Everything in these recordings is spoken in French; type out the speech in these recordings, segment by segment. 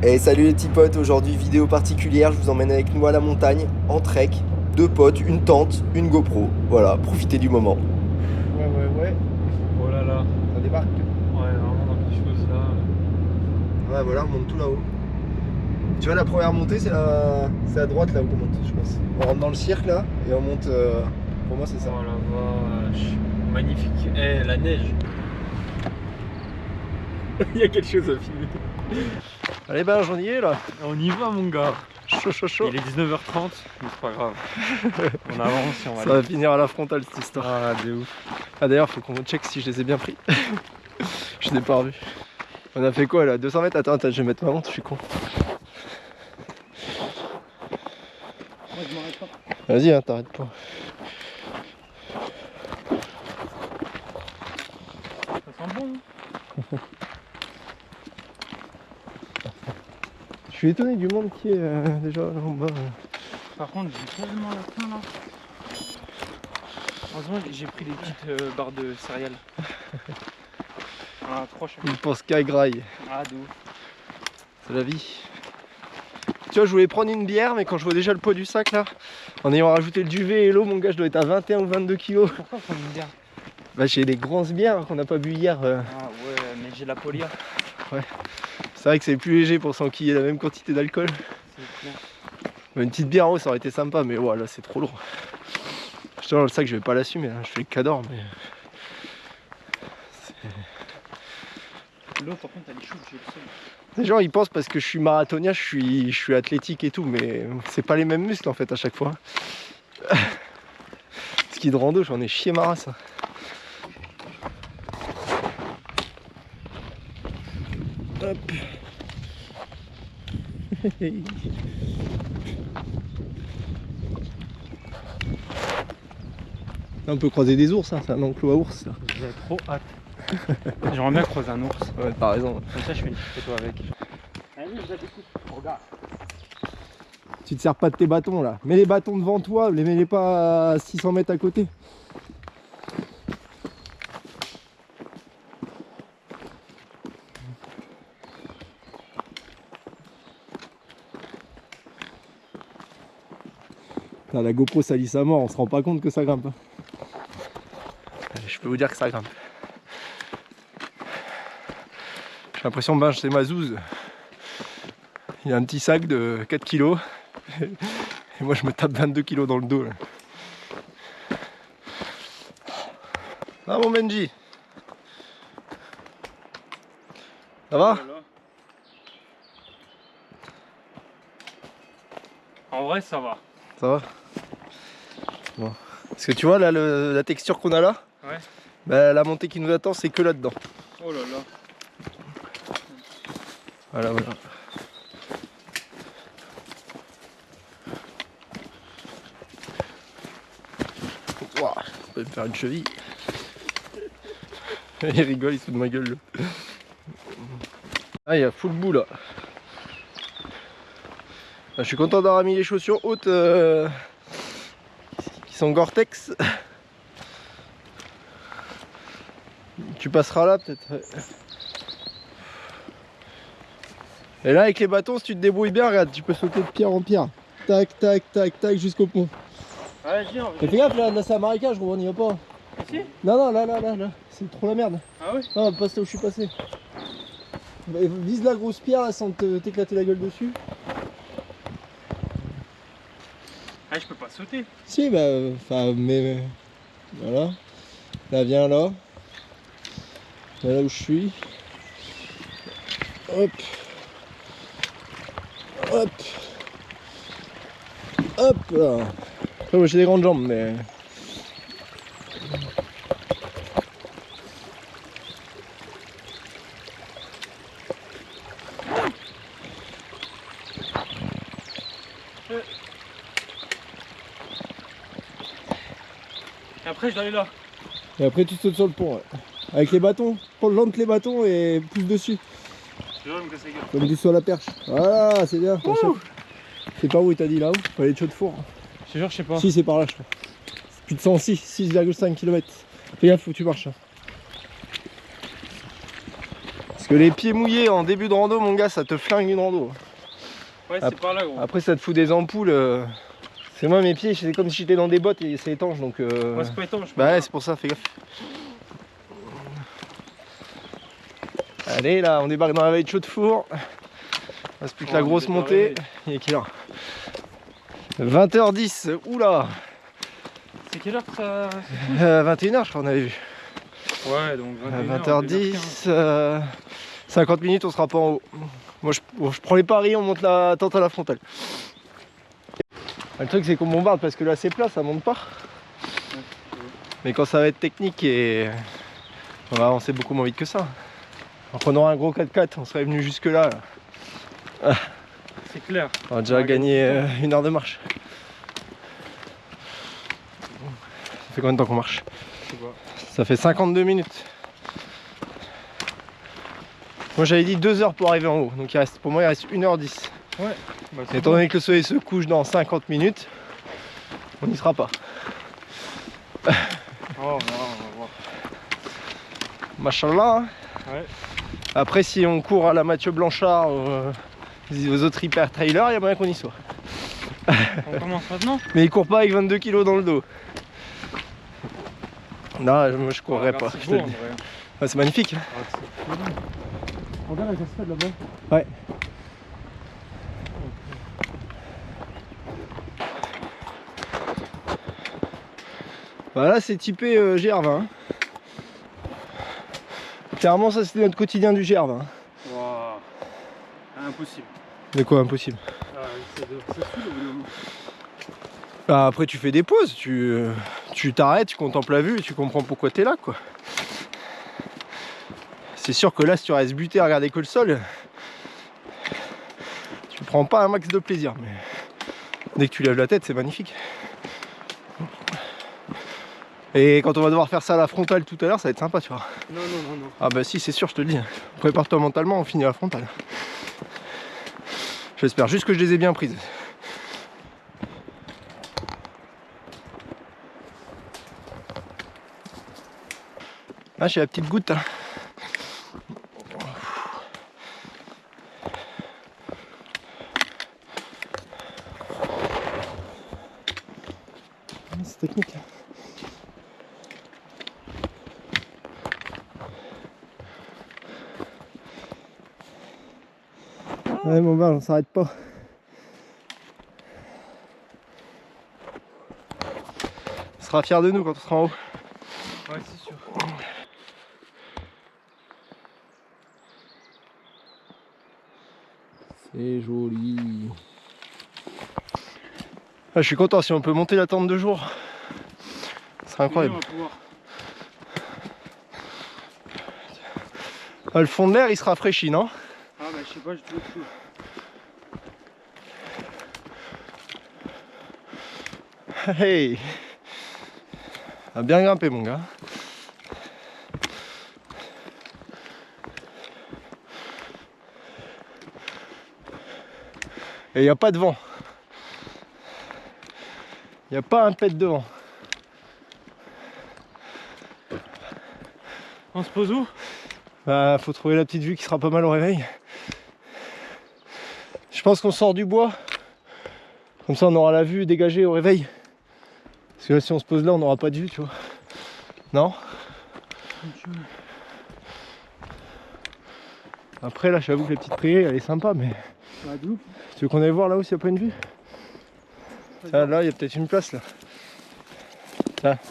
Et salut les petits potes, aujourd'hui vidéo particulière, je vous emmène avec nous à la montagne, en trek, 2 potes, une tente, une GoPro, voilà, profitez du moment. Ouais. Oh là là. Ça débarque. Ouais, vraiment dans quelque chose là. Ouais, voilà, on monte tout là-haut. Tu vois, la première montée, c'est à droite là où on monte, je pense. On rentre dans le cirque là, et on monte, pour moi c'est ça. Oh la vache. Magnifique. Eh, la neige. Il y a quelque chose à filmer. Allez ben, j'en y ai là. On y va mon gars. Chaud. Il est 19h30, mais c'est pas grave. On avance et on va Ça va finir à la frontale cette histoire. Ah, de ouf. Ah d'ailleurs, faut qu'on check si je les ai bien pris. Je n'ai pas revu. On a fait quoi là, 200 mètres? Attends, je vais mettre ma montre, je suis con. Moi je m'arrête pas. Vas-y, hein, t'arrêtes pas. Ça sent bon. Je suis étonné du monde qui est déjà là en bas. Par contre, j'ai tellement la faim là. Heureusement, j'ai pris des petites barres de céréales. Ah, trop chaud. Il pense qu'à graille. Ah, de ouf. C'est la vie. Tu vois, je voulais prendre une bière, mais quand je vois déjà le poids du sac là, en ayant rajouté le duvet et l'eau, mon gars, je dois être à 21 ou 22 kilos. Pourquoi prendre une bière? Bah, j'ai des grosses bières qu'on n'a pas bu hier. Ah ouais, mais j'ai la polia. Ouais. C'est vrai que c'est plus léger pour s'enquiller la même quantité d'alcool. C'est clair. Une petite bière en haut, ça aurait été sympa, mais voilà, c'est trop lourd. Je te dans le sac, je vais pas l'assumer, hein. Je fais le cador, mais. L'eau, par contre, elle est chaude, j'ai le seum. Les gens ils pensent parce que je suis marathonien, je suis athlétique et tout, mais c'est pas les mêmes muscles en fait à chaque fois. Ski de rando, j'en ai chié ma race. Hop. Là, on peut croiser des ours, hein. C'est un enclos à ours. J'ai trop hâte. J'aimerais bien croiser un ours. Ouais, t'as raison. Comme ça, je fais une petite photo avec. Allez, je la découpe. Regarde. Tu te sers pas de tes bâtons là. Mets les bâtons devant toi, mets-les pas à 600 mètres à côté. Là, la GoPro salisse à mort, on se rend pas compte que ça grimpe. Je peux vous dire que ça grimpe. J'ai l'impression ben c'est ma zouze. Il a un petit sac de 4 kilos. Et moi je me tape 22 kilos dans le dos là. Ah mon Benji. Ça va? En vrai, ça va. Ça va? Bon. Parce que tu vois là la texture qu'on a là, Ouais. bah, la montée qui nous attend c'est que là-dedans. Oh là là. Voilà. Ouah, on peut me faire une cheville. Il rigole, il se fout de ma gueule là. Ah, il y a full bout là. Ah, je suis content d'avoir mis les chaussures hautes qui sont Gore-Tex. Tu passeras là peut-être. Et là avec les bâtons, si tu te débrouilles bien, regarde, tu peux sauter de pierre en pierre. Tac, jusqu'au pont. Ouais, viens. Mais fais gaffe, là c'est un marécage, gros, on n'y va pas. Ici? Non, là, c'est trop la merde. Ah ouais? Non, passe là où je suis passé. Bah, vise la grosse pierre là sans t'éclater la gueule dessus. Ah, je peux pas sauter. Si, bah, enfin, mais. Voilà. Là, viens là. Là où je suis. Hop. Là. Après, moi j'ai des grandes jambes, mais. Et après, je dois aller là. Et après, tu sautes sur le pont, ouais. Avec les bâtons. Plante les bâtons et pousse dessus. Je vais me casser la gueule. Comme du sur la perche. Voilà, c'est bien. C'est pas où il t'a dit là où? Faut aller de Chaudefour. Je te jure, je sais pas. Si, c'est par là, je crois. Plus de 6,5 km. Fais gaffe, faut que tu marches. Parce que les pieds mouillés en début de rando, mon gars, ça te flingue une rando. Ouais, c'est par là, gros. Après, ça te fout des ampoules. C'est moi, mes pieds, c'est comme si j'étais dans des bottes et c'est étanche. Donc, Ouais, c'est pas étanche. bah ouais, c'est pour ça, fais gaffe. Allez, là, on débarque dans la vallée de Chaudefour. Il reste plus que la grosse montée. Il est quelle heure? 20h10, oula. C'est quelle heure que ça... 21h, je crois, on avait vu. Ouais, donc 20h10, 50 minutes, on sera pas en haut. Moi, je prends les paris, on monte la tente à la frontale. Le truc, c'est qu'on bombarde parce que là, c'est plat, ça monte pas. Mais quand ça va être technique, et on va avancer beaucoup moins vite que ça. En prenant un gros 4x4, on serait venu jusque là. C'est clair. On a déjà gagné 1 heure de marche. Ça fait combien de temps qu'on marche? Je sais pas. Ça fait 52 minutes. Moi j'avais dit 2 heures pour arriver en haut, donc pour moi il reste 1h10. Ouais. Bah, Étant donné que le soleil se couche dans 50 minutes, on n'y sera pas. Oh, on va voir. Machallah. Hein. Ouais. Après, si on court à la Mathieu Blanchard, aux autres hyper trailers, il y a moyen qu'on y soit. On commence maintenant? Mais il court pas avec 22 kg dans le dos. Non, moi je courrais pas. C'est beau, en vrai. Ouais, c'est magnifique. Regarde la cascade là-bas. Ouais. Bah là c'est typé GR20. Hein. Clairement ça c'était notre quotidien du GR20. Hein. Wow. Impossible. De quoi impossible? Ça saoule au bout d'un moment. Bah après tu fais des pauses, tu t'arrêtes, tu contemples la vue et tu comprends pourquoi t'es là quoi. C'est sûr que là si tu restes buté à regarder que le sol, tu prends pas un max de plaisir, mais dès que tu lèves la tête c'est magnifique. Et quand on va devoir faire ça à la frontale tout à l'heure, ça va être sympa tu vois. Non. Ah bah si c'est sûr, je te le dis. Prépare-toi mentalement, on finit à la frontale. J'espère juste que je les ai bien prises. Ah j'ai la petite goutte. Hein. C'est technique. Ouais mon gars, on s'arrête pas. On sera fier de nous quand on sera en haut. Ouais, c'est sûr. C'est joli. Ah, je suis content si on peut monter la tente de jour. Ce serait incroyable. Ah, le fond de l'air il se rafraîchit, non? Ah bah je sais pas, je trouve tout. Hey, a bien grimpé mon gars. Et il n'y a pas de vent. Il n'y a pas un pet de vent. On se pose où? Bah faut trouver la petite vue qui sera pas mal au réveil. Je pense qu'on sort du bois. Comme ça on aura la vue dégagée au réveil. Parce que là si on se pose là on n'aura pas de vue tu vois. Non? Après là j'avoue que la petite prairie elle est sympa mais... Tu veux qu'on aille voir là-haut s'il n'y a pas une vue? Ah, là il y a peut-être une place là.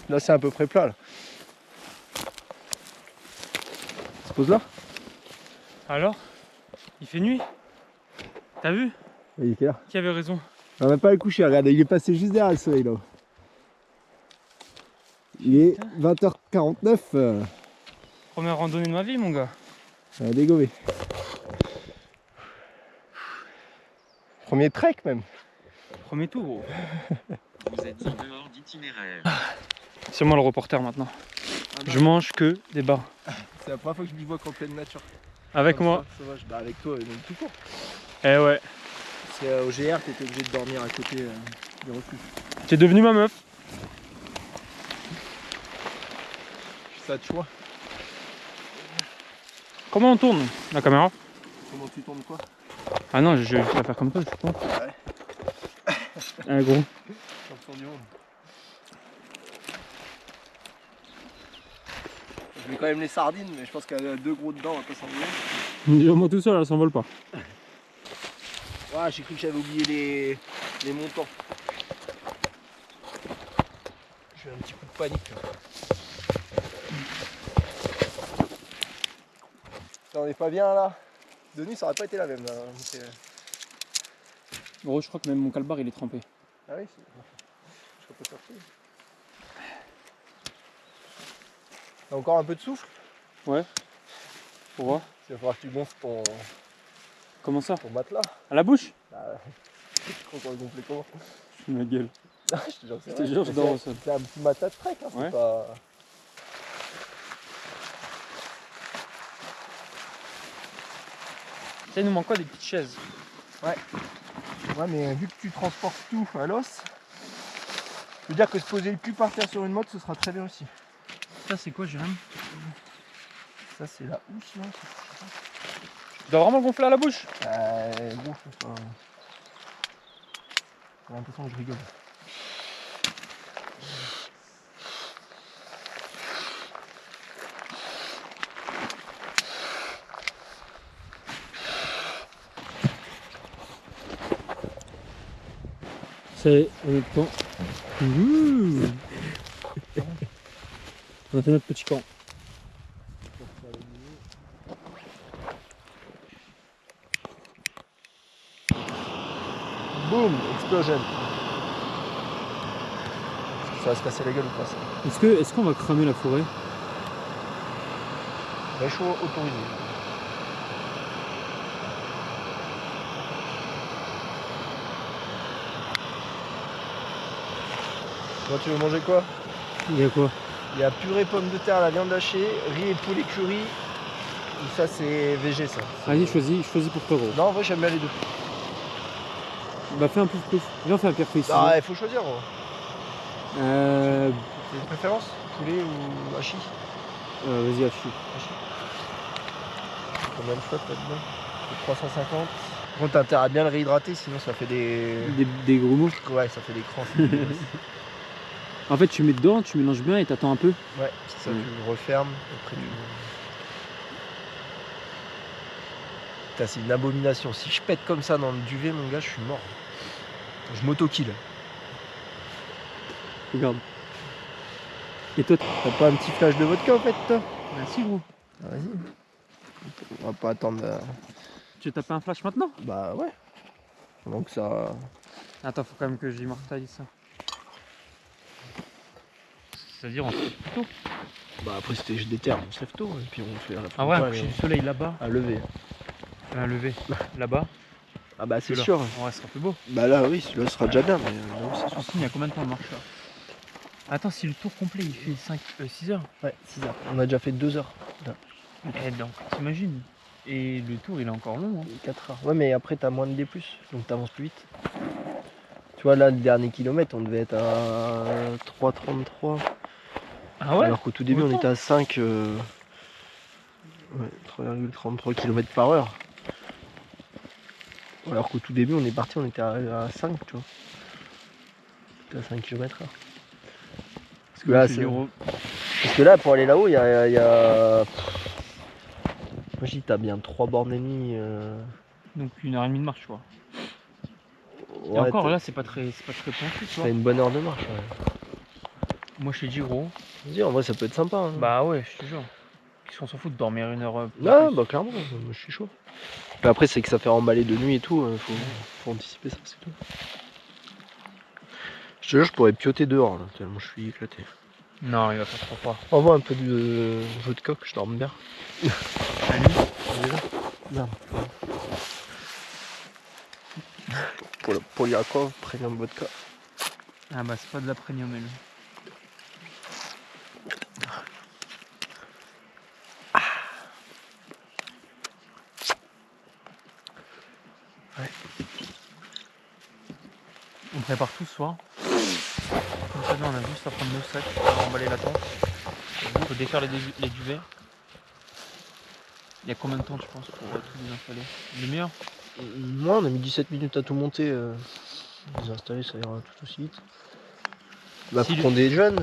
Là c'est à peu près plat là. On se pose là? Alors? Il fait nuit? T'as vu? Il est quelle heure? Qui avait raison? On va pas le coucher, regarde, il est passé juste derrière le soleil là. Il est 20h49. Première randonnée de ma vie mon gars. Ça va dégommer. Premier trek même. Premier tour gros. Vous êtes en dehors d'itinéraire. C'est moi le reporter maintenant. Je mange que des bars. C'est la première fois que je me vois qu'en pleine nature. Avec Comme moi. ça, sauvage. Bah avec toi, même tout court. Eh ouais. C'est au GR, t'étais obligé de dormir à côté du refuge. T'es devenu ma meuf. Ça de choix. Comment on tourne la caméra? Comment tu tournes quoi? Ah non, je vais la faire comme ça, je pense. Ouais. Ah gros. Champion du monde. Je mets quand même les sardines, mais je pense qu'il y a 2 gros dedans, on va pas s'envoler. Moi tout seul, elle s'envole pas. Ouais, j'ai cru que j'avais oublié les montants. J'ai eu un petit coup de panique là. Ça, on est pas bien là. De nuit ça aurait pas été la même là. Gros, je crois que même mon calbar il est trempé. Ah oui, je serais pas surpris. T'as encore un peu de souffle? Ouais. Pour voir. Il va falloir que tu gonfles Comment ça? ton matelas. À la bouche? Bah ouais. Je suis content de gonfler comment? Je ma gueule. Ah, je te jure, Je te jure, je dors au sol. C'est un petit matelas de trek, hein, c'est Ouais. pas... Ça, il nous manque quoi? Des petites chaises. Ouais, mais vu que tu transportes tout à l'os, je veux dire que se poser le cul par terre sur une moto, ce sera très bien aussi. Ça, c'est quoi, Jérôme? Ça, c'est la housse, là. Tu dois vraiment gonfler à la bouche? Gros, je sais pas. J'ai l'impression que je rigole. C'est le temps. On a fait notre petit camp. Boum, explosion. Ça va se casser la gueule ou pas ça? Est-ce qu'on va cramer la forêt? Réchaud autorisé. Toi, tu veux manger quoi? Il y a quoi? Il y a purée pommes de terre, la viande hachée, riz et poulet curry. Et ça, c'est végé, ça. Vas-y, choisis pour toi, gros. Non, en vrai, j'aime bien les deux. Bah, fais un pouf pouf. Viens, on fait un pire ici. Ah, il faut choisir, gros. Euh. T'as une préférence? Poulet ou hachis? Vas-y, hachis. Combien de flotte là-dedans? 350. Par contre, t'as intérêt à bien le réhydrater, sinon ça fait des... Des gros mots. Ouais, ça fait des crans. En fait, tu mets dedans, tu mélanges bien et t'attends un peu. Ouais, c'est ça, tu le refermes. Après, tu... Putain, c'est une abomination. Si je pète comme ça dans le duvet, mon gars, je suis mort. Je m'auto-kill. Regarde. Et toi, T'as pas un petit flash de vodka, en fait, toi? Merci, gros. Ah, vas-y. On va pas attendre... Tu veux taper un flash maintenant? Bah ouais. Donc ça... Attends, faut quand même que j'immortalise ça. C'est-à-dire, on se lève plus tôt. Bah après, c'était je déterre, on se lève tôt, et puis on fait la Ah ouais, un prépa, coucher et du soleil là-bas. à lever. Un lever là-bas. Ah bah c'est Celui-là. sûr. Ouais, ce sera plus beau. Bah là, oui, celui-là sera déjà bien, mais là, oui, c'est sûr. Il y a combien de temps de marche là? Attends, si le tour complet il fait 6 heures. Ouais, 6 heures. On a déjà fait 2 heures. Là. Eh donc, t'imagines. Et le tour il est encore long. Hein. 4 heures. Ouais, mais après, t'as moins de D+, donc t'avances plus vite. Tu vois, là, le dernier kilomètre, on devait être à 3,33. Ah ouais? Alors qu'au tout début, on était à 5. Ouais, 3,33 km par heure. Alors qu'au tout début, on est parti, on était à 5, tu vois. C'était à 5 km/h. Parce que là, parce que là, pour aller là-haut, il y a... Moi, je dis, t'as bien 3 bornes et demie. Donc 1h30 de marche quoi. Ouais, Et encore là, c'est pas très pointu, tu vois. t'as une bonne heure de marche. Ouais. Moi je t'ai dit gros. Vas-y, en vrai, ça peut être sympa. Hein. Bah ouais, je te jure. Qu'est-ce qu'on s'en fout de dormir 1 heure Ah, bah clairement, moi, je suis chaud. Mais après, c'est que ça fait emballer de nuit et tout. Faut anticiper ça, c'est tout. Je te jure, je pourrais pioter dehors, là, tellement je suis éclaté. Non, il va faire trop froid. Envoie un peu de vodka, que je dorme bien. Salut. Déjà. Merde. Pour le Poliakov, premium vodka. Ah bah c'est pas de la premium elle. Ouais. On prépare tout ce soir. Comme ça, on a juste à prendre nos sacs pour emballer la tente. Il faut défaire les duvets. Il y a combien de temps tu penses pour tout désinstaller? Une demi-heure? Moi, on a mis 17 minutes à tout monter. Désinstaller, ça ira tout aussi vite. Bah, faut qu'on déjeune.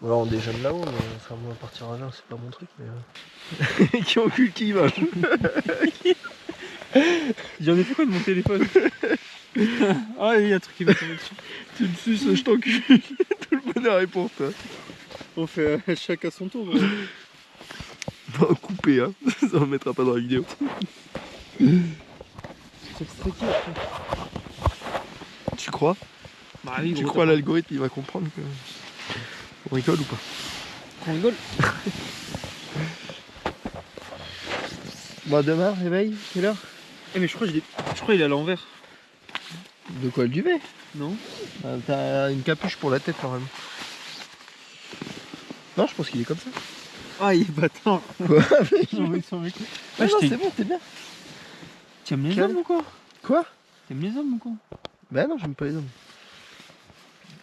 Ou alors on déjeune là-haut, mais enfin, moi, partir à jeun, c'est pas mon truc. Mais qui encule qui, va. J'en ai fait quoi de mon téléphone? Ah, il y a un truc qui va tomber dessus. Tu me suces, je t'encule. Tout le bonheur est pour toi. On fait chacun son tour. Bon, coupé, hein. Ça on mettra pas dans la vidéo. C'est extraqué après. Tu crois? Bah oui, Tu crois l'algorithme il va comprendre que. On rigole ou pas? On rigole. Bon, demain, réveil, quelle heure? Eh mais je crois qu'il est à l'envers. De quoi, le duvet? Non? T'as une capuche pour la tête normalement. Non, je pense qu'il est comme ça. Ah, il est bâtard. Quoi? Non, c'est bon, t'es bien. Tu aimes les hommes ou quoi? Quoi? T'aimes les hommes ou quoi? Bah non, j'aime pas les hommes.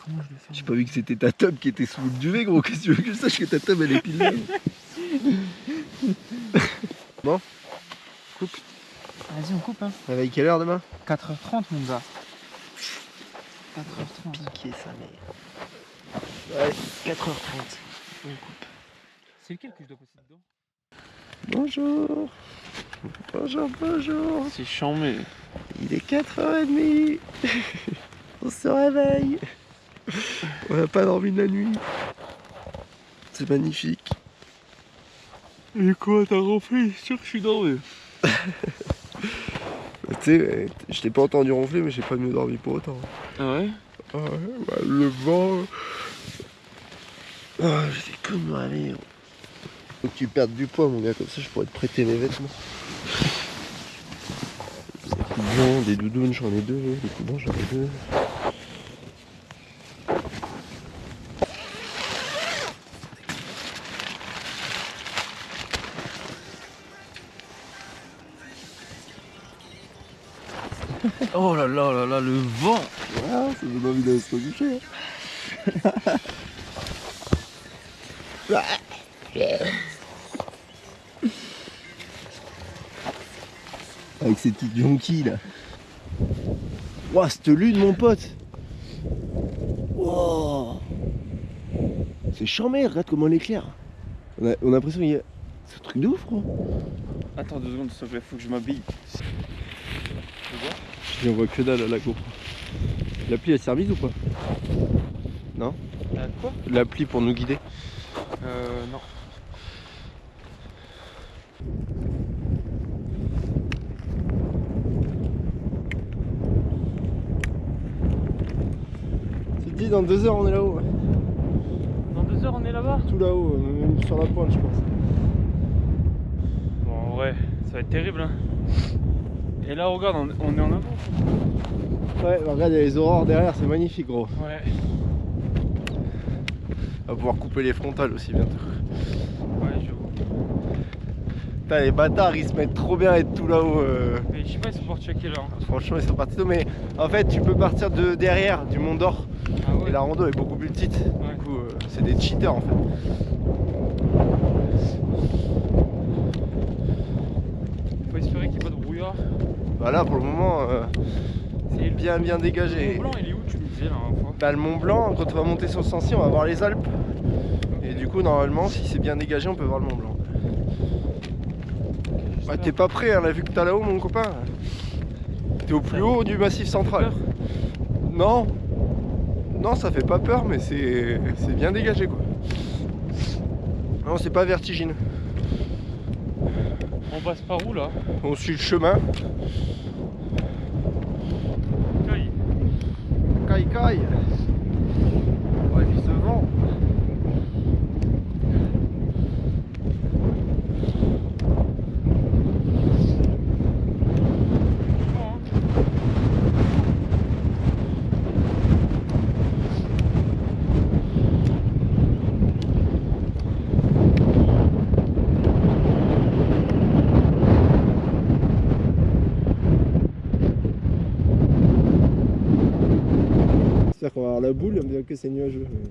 Comment je le fais? J'ai pas vu que c'était ta tub qui était sous le duvet, gros. Qu'est-ce que tu veux que je sache que ta tub elle est pile là? Bon, coupe. Vas-y, on coupe, hein. Réveil quelle heure demain? 4h30, mon gars. 4h30. Piqué sa mère. Ouais, 4h30. On coupe. C'est lequel que je dois passer dedans? Bonjour. Bonjour, bonjour. C'est chambé. Il est 4h30. On se réveille. On n'a pas dormi de la nuit. C'est magnifique. Et quoi, t'as ronflé? C'est sûr que je suis dormi. Tu sais, je t'ai pas entendu ronfler, mais j'ai pas mieux dormi pour autant. Ah ouais? Ah ouais, bah, le vent. Ah, j'étais que de me réveiller. Faut que tu perdes du poids, mon gars, comme ça je pourrais te prêter mes vêtements. Des coupons, des doudounes, j'en ai deux. Des coupons, j'en ai deux. Oh là là là là, le vent! Ah, ça donne envie d'aller se recoucher. Avec ces petites jonquilles là. Ouah, cette lune, mon pote! Wow. C'est chambé, regarde comment elle éclaire. On a l'impression qu'il y a. C'est un truc de ouf, gros. Attends 2 secondes, s'il te plaît, faut que je m'habille. Je dis, on voit que dalle à la GoPro. L'appli elle service ou pas? Non? Quoi? L'appli pour nous guider? Non. Tu te dis, dans 2 heures on est là-haut. Dans 2 heures, on est là-bas? Tout là-haut, même sur la pointe, je pense. Bon, ouais, ça va être terrible, hein. Et là, regarde, on est en avant. Ouais, bah regarde, il y a les aurores derrière, c'est magnifique, gros. Ouais. On va pouvoir couper les frontales aussi bientôt. Ouais, j'avoue. Putain, les bâtards, ils se mettent trop bien à être tout là-haut. Mais je sais pas, ils sont partis à quelle heure. Franchement, ils sont partis tôt, mais en fait, tu peux partir de derrière, du Mont d'Or. Ah ouais? Et la rando est beaucoup plus petite. Ouais. Du coup, c'est des cheaters en fait. Faut espérer qu'il n'y ait pas de brouillard. Bah là, pour le moment, C'est bien dégagé. Le Mont Blanc, il est où, tu me disais la dernière fois? Bah, le Mont Blanc, quand on va monter sur le Sancy, on va voir les Alpes. Et du coup, normalement, si c'est bien dégagé, on peut voir le Mont Blanc. Bah, t'es pas prêt, hein, la vue que t'as là-haut, mon copain. T'es au plus haut du massif central. Non, non, ça fait pas peur, mais c'est bien dégagé, quoi. Non, c'est pas vertigineux. On passe par où là? On suit le chemin. Caille. Caille, caille. Ouais, puis ce vent. C'est-à-dire qu'on va avoir la boule, on me dit que c'est nuageux. Mais...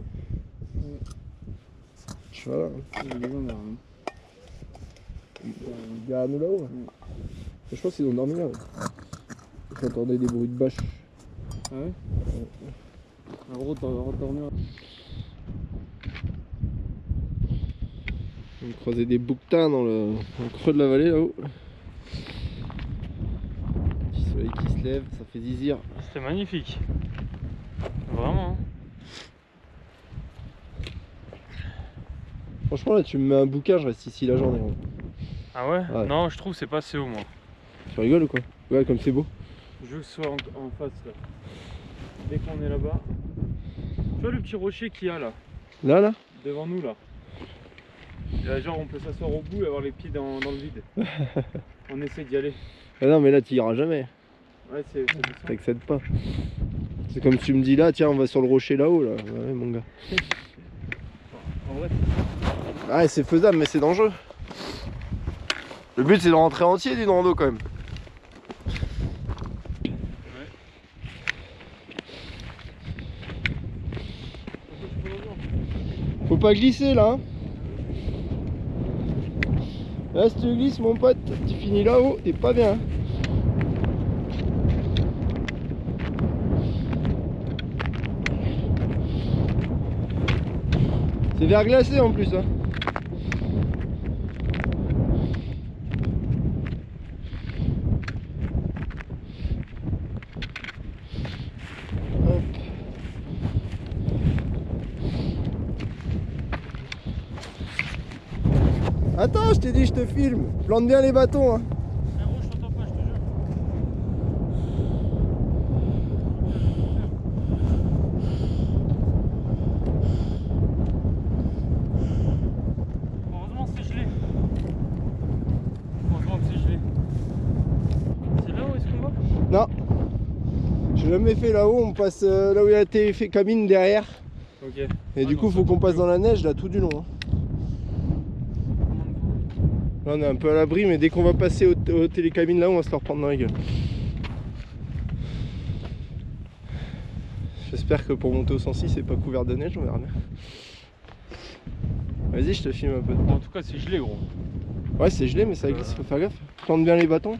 Voilà. Derrière nous là-haut. Je pense qu'ils ont dormi là. J'entendais des bruits de bâches. Ah ouais? En gros, t'as dormi là. On croisait des bouquetins dans le creux de la vallée là-haut. Petit soleil qui se lève, ça fait zizir. C'était magnifique. Vraiment. Franchement là tu me mets un bouquin, je reste ici la journée. Ah ouais? Ouais. Non, je trouve que c'est pas assez haut moi. Tu rigoles ou quoi? Ouais, comme c'est beau. Je veux que ce soit en face là. Dès qu'on est là-bas. Tu vois le petit rocher qu'il y a là? Là Devant nous là. Et là, genre on peut s'asseoir au bout et avoir les pieds dans le vide. On essaie d'y aller. Ah non mais là tu iras jamais. Ouais, ça descend. T'accèdes pas. C'est comme tu me dis là, tiens on va sur le rocher là-haut là. Ouais mon gars. En vrai, Ouais c'est faisable mais c'est dangereux. Le but c'est de rentrer entier d'une rando quand même. Faut pas glisser là hein. Là si tu glisses mon pote, tu finis là-haut, t'es pas bien. C'est verglacé en plus hein. Hop. Attends, je t'ai dit je te filme. Plante bien les bâtons hein. frérot, je t'entends pas, je te jure. Heureusement que c'est gelé. Heureusement que c'est gelé. C'est là où est-ce qu'on va? Non. J'ai jamais fait là-haut, on passe là où il y a été fait cabine derrière. Ok. Et du coup faut qu'on passe dans la neige là tout du long hein. Là on est un peu à l'abri mais dès qu'on va passer au télécabine là on va se leur prendre dans la gueule. J'espère que pour monter au 106 c'est pas couvert de neige, on verra bien. Vas-y je te filme un peu. Bon, en tout cas c'est gelé gros. Ouais c'est gelé mais ça glisse, faut faire gaffe. Plante bien les bâtons.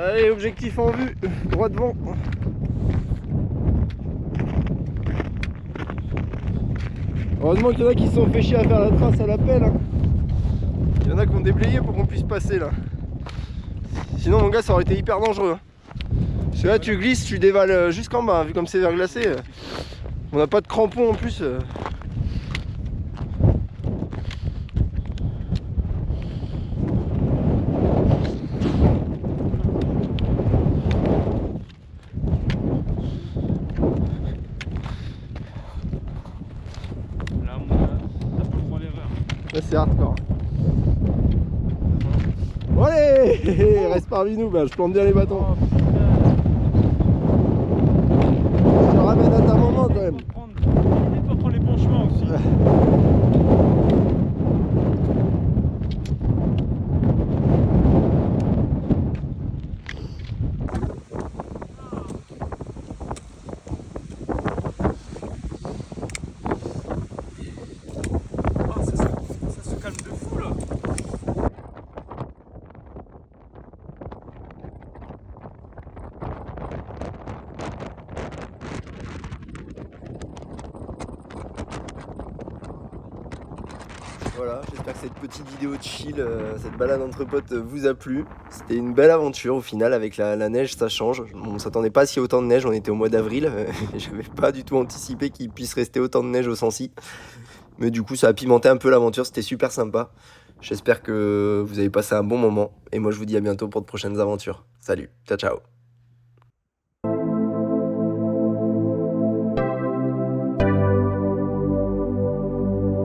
Allez, objectif en vue, droit devant. Heureusement qu'il y en a qui se sont fait chier à faire la trace à la pelle. Hein. Il y en a qui ont déblayé pour qu'on puisse passer là. Sinon mon gars ça aurait été hyper dangereux. Hein. Parce que là tu glisses, tu dévales jusqu'en bas, vu comme c'est verglacé. On n'a pas de crampons en plus. Là, mon gars, t'as pas le droit à l'erreur. Là c'est hardcore. Bon, allez, reste parmi nous, bah, je plante bien les bâtons. Oh, putain. Je te ramène à ta maman quand même. Il faut prendre les bons chemins aussi. Oh, ça se calme de fou là. Voilà, j'espère que cette petite vidéo de chill, cette balade entre potes vous a plu. C'était une belle aventure au final avec la neige, ça change. On s'attendait pas à si autant de neige, on était au mois d'avril. J'avais pas du tout anticipé qu'il puisse rester autant de neige au Sancy. Mais du coup ça a pimenté un peu l'aventure, c'était super sympa. J'espère que vous avez passé un bon moment. Et moi je vous dis à bientôt pour de prochaines aventures. Salut, ciao ciao.